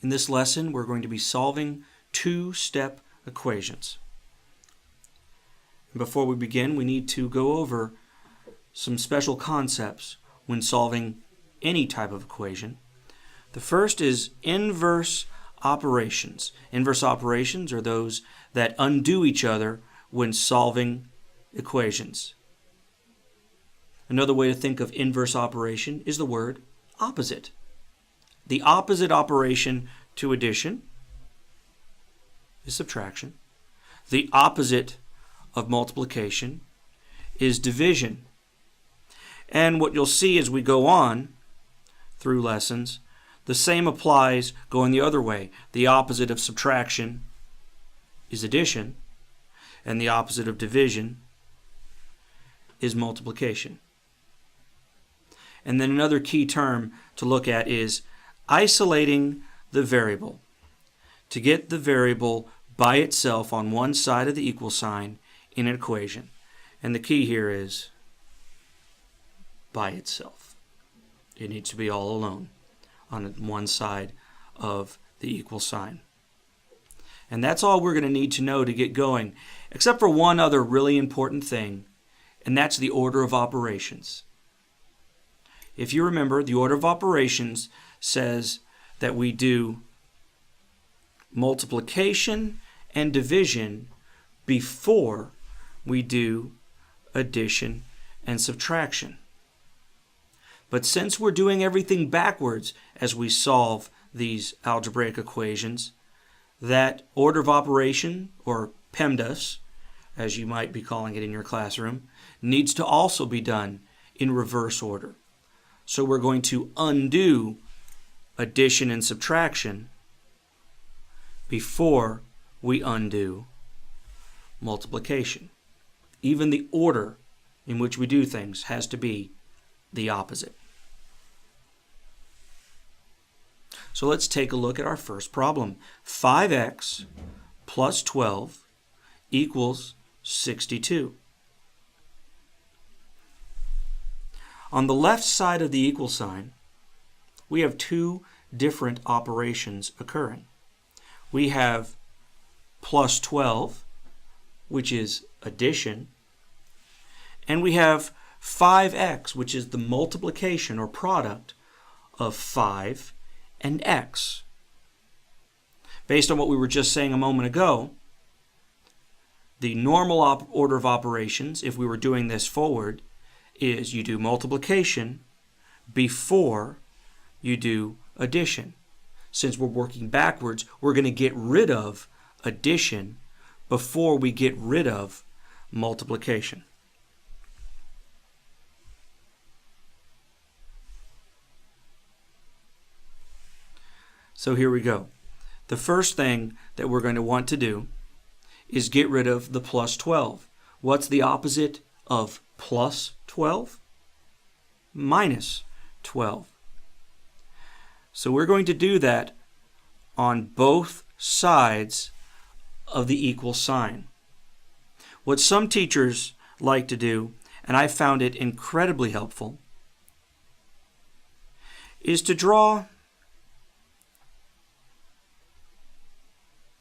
In this lesson, we're going to be solving two-step equations. Before we begin, we need to go over some special concepts when solving any type of equation. The first is inverse operations. Inverse operations are those that undo each other when solving equations. Another way to think of inverse operation is the word opposite. The opposite operation to addition is subtraction. The opposite of multiplication is division. And what you'll see as we go on through lessons, the same applies going the other way. The opposite of subtraction is addition, and the opposite of division is multiplication. And then another key term to look at is isolating the variable. To get the variable by itself on one side of the equal sign in an equation. And the key here is by itself. It needs to be all alone on one side of the equal sign. And that's all we're going to need to know to get going, except for one other really important thing, and that's the order of operations. If you remember, the order of operations says that we do multiplication and division before we do addition and subtraction. But since we're doing everything backwards as we solve these algebraic equations, that order of operation, or PEMDAS, as you might be calling it in your classroom, needs to also be done in reverse order. So we're going to undo addition and subtraction before we undo multiplication. Even the order in which we do things has to be the opposite. So let's take a look at our first problem. 5x plus 12 equals 62. On the left side of the equal sign, we have two different operations occurring. We have plus 12, which is addition, and we have 5x, which is the multiplication or product of 5 and x. Based on what we were just saying a moment ago, the normal order of operations, if we were doing this forward, is you do multiplication before you do addition. Since we're working backwards, we're going to get rid of addition before we get rid of multiplication. So here we go. The first thing that we're going to want to do is get rid of the plus 12. What's the opposite of plus 12? Minus 12. So we're going to do that on both sides of the equal sign. What some teachers like to do, and I found it incredibly helpful, is to draw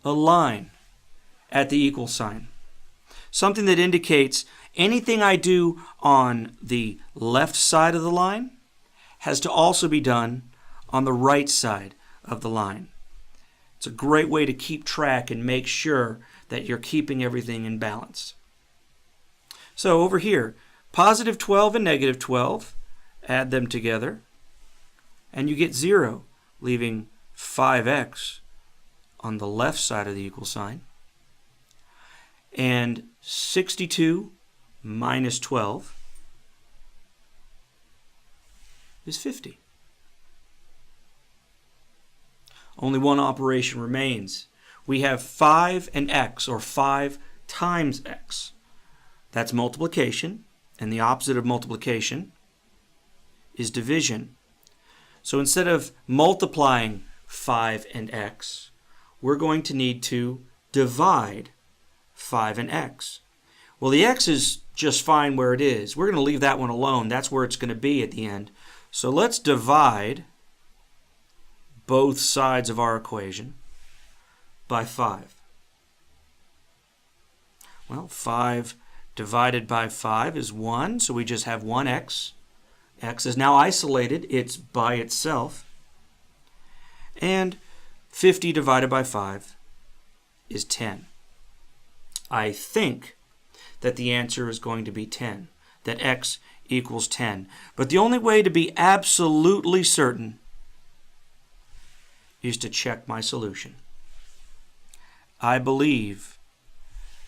a line at the equal sign. Something that indicates anything I do on the left side of the line has to also be done on the right side of the line. It's a great way to keep track and make sure that you're keeping everything in balance. So over here, positive 12 and negative 12, add them together, and you get 0, leaving 5x on the left side of the equal sign, and 62 minus 12 is 50. Only one operation remains. We have 5 and x, or 5 times x. That's multiplication, and the opposite of multiplication is division. So instead of multiplying 5 and x, we're going to need to divide 5 and x. Well, the x is just fine where it is. We're going to leave that one alone. That's where it's going to be at the end. So let's divide both sides of our equation by 5. Well, 5 divided by 5 is 1, so we just have 1x. X is now isolated. It's by itself. And 50 divided by 5 is 10. I think that the answer is going to be 10, that x equals 10. But the only way to be absolutely certain is to check my solution. I believe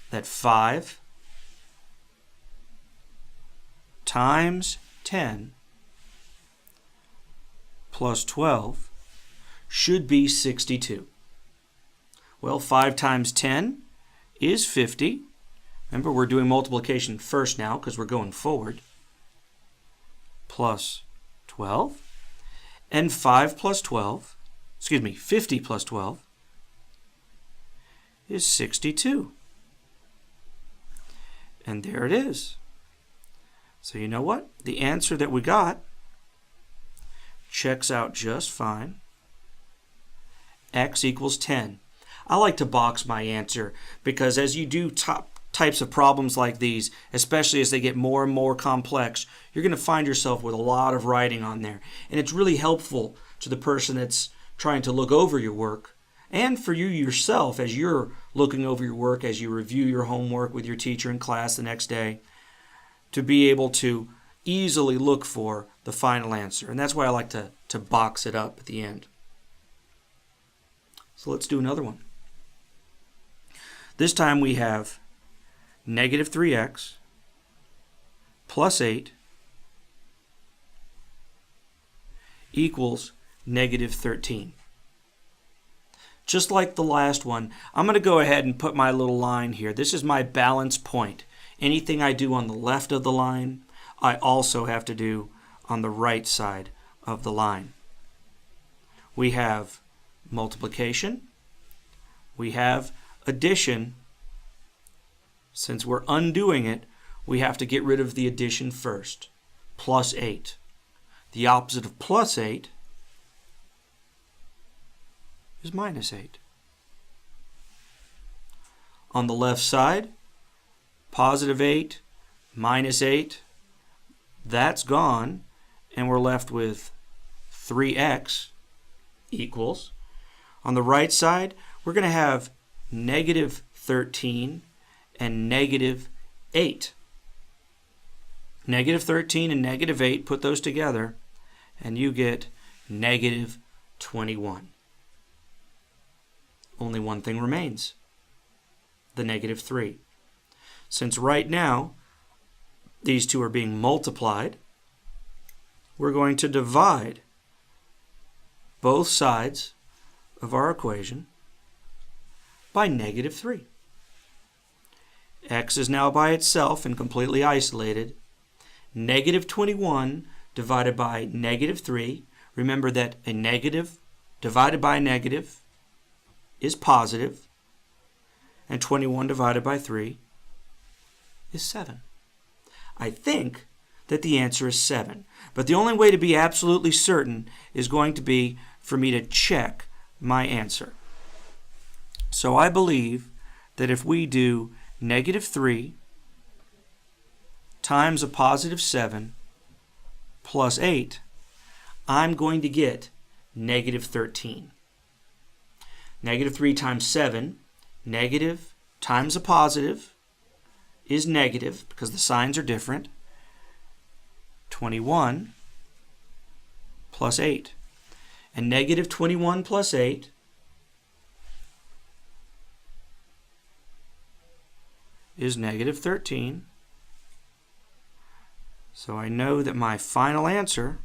that 5 times 10 plus 12 should be 62. Well, 5 times 10 is 50. Remember, we're doing multiplication first now because we're going forward. Plus 12. And 50 plus 12 is 62. And there it is. So you know what? The answer that we got checks out just fine. X equals 10. I like to box my answer because as you do types of problems like these, especially as they get more and more complex, you're going to find yourself with a lot of writing on there. And it's really helpful to the person that's trying to look over your work and for you yourself as you're looking over your work, as you review your homework with your teacher in class the next day, to be able to easily look for the final answer. And that's why I like to box it up at the end. So let's do another one. This time we have negative 3x plus 8 equals negative 13. Just like the last one, I'm going to go ahead and put my little line here. This is my balance point. Anything I do on the left of the line, I also have to do on the right side of the line. We have multiplication. We have addition. Since we're undoing it, we have to get rid of the addition first. Plus 8. The opposite of plus 8 is minus 8. On the left side, positive 8, minus 8, that's gone, and we're left with 3x equals. On the right side, we're going to have negative 13 and negative 8. Negative 13 and negative 8, put those together, and you get negative 21. Only one thing remains, the negative 3. Since right now these two are being multiplied, we're going to divide both sides of our equation by negative 3. X is now by itself and completely isolated. Negative 21 divided by negative 3. Remember that a negative divided by a negative is positive, and 21 divided by 3 is 7. I think that the answer is 7, but the only way to be absolutely certain is going to be for me to check my answer. So I believe that if we do negative 3 times a positive 7 plus 8, I'm going to get negative 13. Negative 3 times 7, negative times a positive is negative because the signs are different. 21 plus 8. And negative 21 plus 8 is negative 13. So I know that my final answer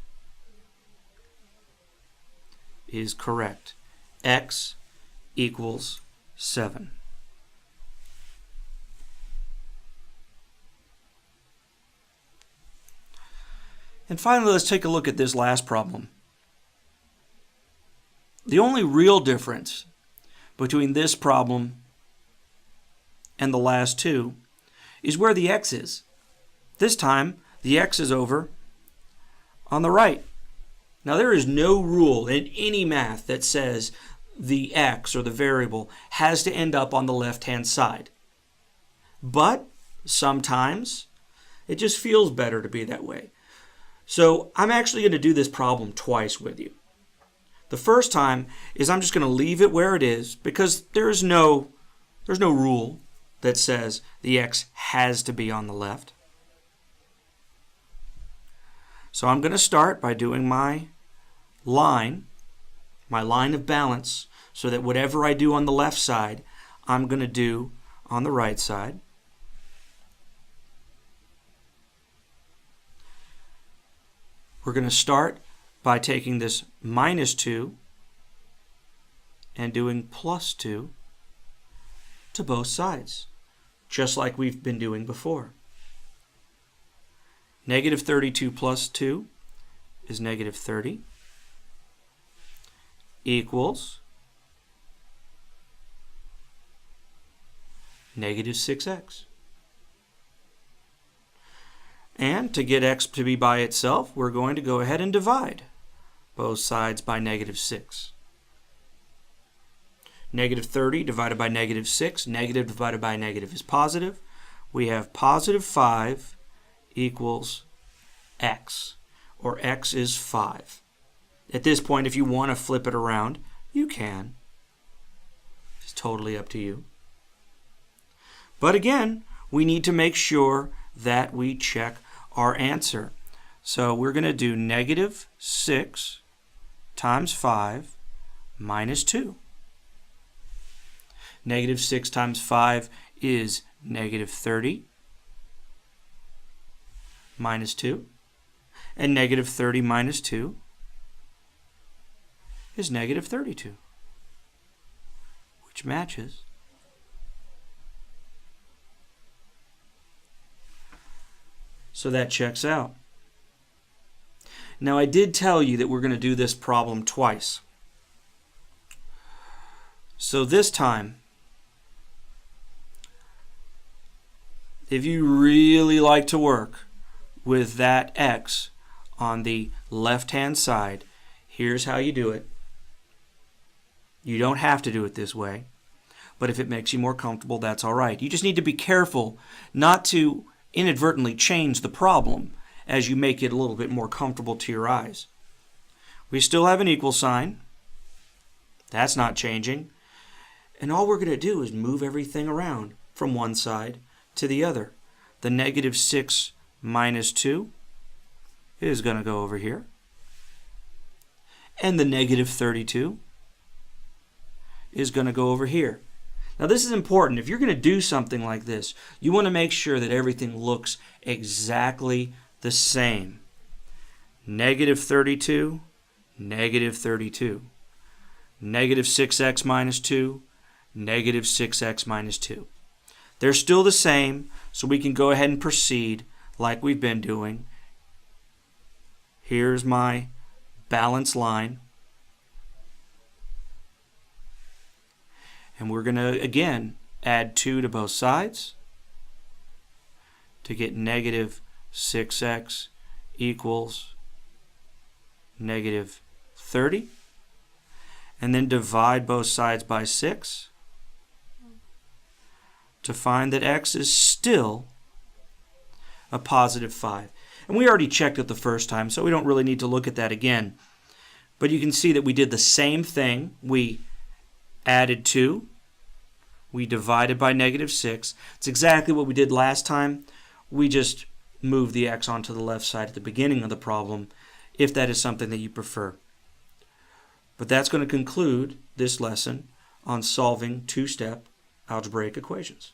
is correct. X equals 7. And finally, let's take a look at this last problem. The only real difference between this problem and the last two is where the x is. This time, the x is over on the right. Now, there is no rule in any math that says the x, or the variable, has to end up on the left-hand side. But sometimes it just feels better to be that way. So I'm actually going to do this problem twice with you. The first time is I'm just going to leave it where it is because there's no rule that says the x has to be on the left. So I'm going to start by doing my line of balance, so that whatever I do on the left side, I'm going to do on the right side. We're going to start by taking this -2 and doing +2 to both sides, just like we've been doing before. -32 plus 2 is -30 equals -6x. And to get x to be by itself, we're going to go ahead and divide both sides by -6. -30 divided by -6, negative divided by negative is positive. We have +5 equals x, or x is 5. At this point, if you want to flip it around, you can. It's totally up to you. But again, we need to make sure that we check our answer. So we're going to do -6 times 5 minus 2. -6 times 5 is -30 minus 2. And -30 minus 2 is -32, which matches. So that checks out. Now, I did tell you that we're going to do this problem twice. So this time, if you really like to work with that x on the left-hand side, here's how you do it. You don't have to do it this way, but if it makes you more comfortable, that's all right. You just need to be careful not to inadvertently change the problem as you make it a little bit more comfortable to your eyes. We still have an equal sign. That's not changing. And all we're going to do is move everything around from one side to the other. The -6 minus 2 is going to go over here. And the -32 is going to go over here. Now, this is important. If you're going to do something like this, you want to make sure that everything looks exactly the same. -32, -32. -6x minus 2, -6x minus 2. They're still the same, so we can go ahead and proceed like we've been doing. Here's my balance line. And we're going to, again, add 2 to both sides to get -6x equals -30. And then divide both sides by 6 to find that x is still a +5. And we already checked it the first time, so we don't really need to look at that again. But you can see that we did the same thing. We added 2. We divided by -6. It's exactly what we did last time. We just moved the x onto the left side at the beginning of the problem, if that is something that you prefer. But that's going to conclude this lesson on solving two-step algebraic equations.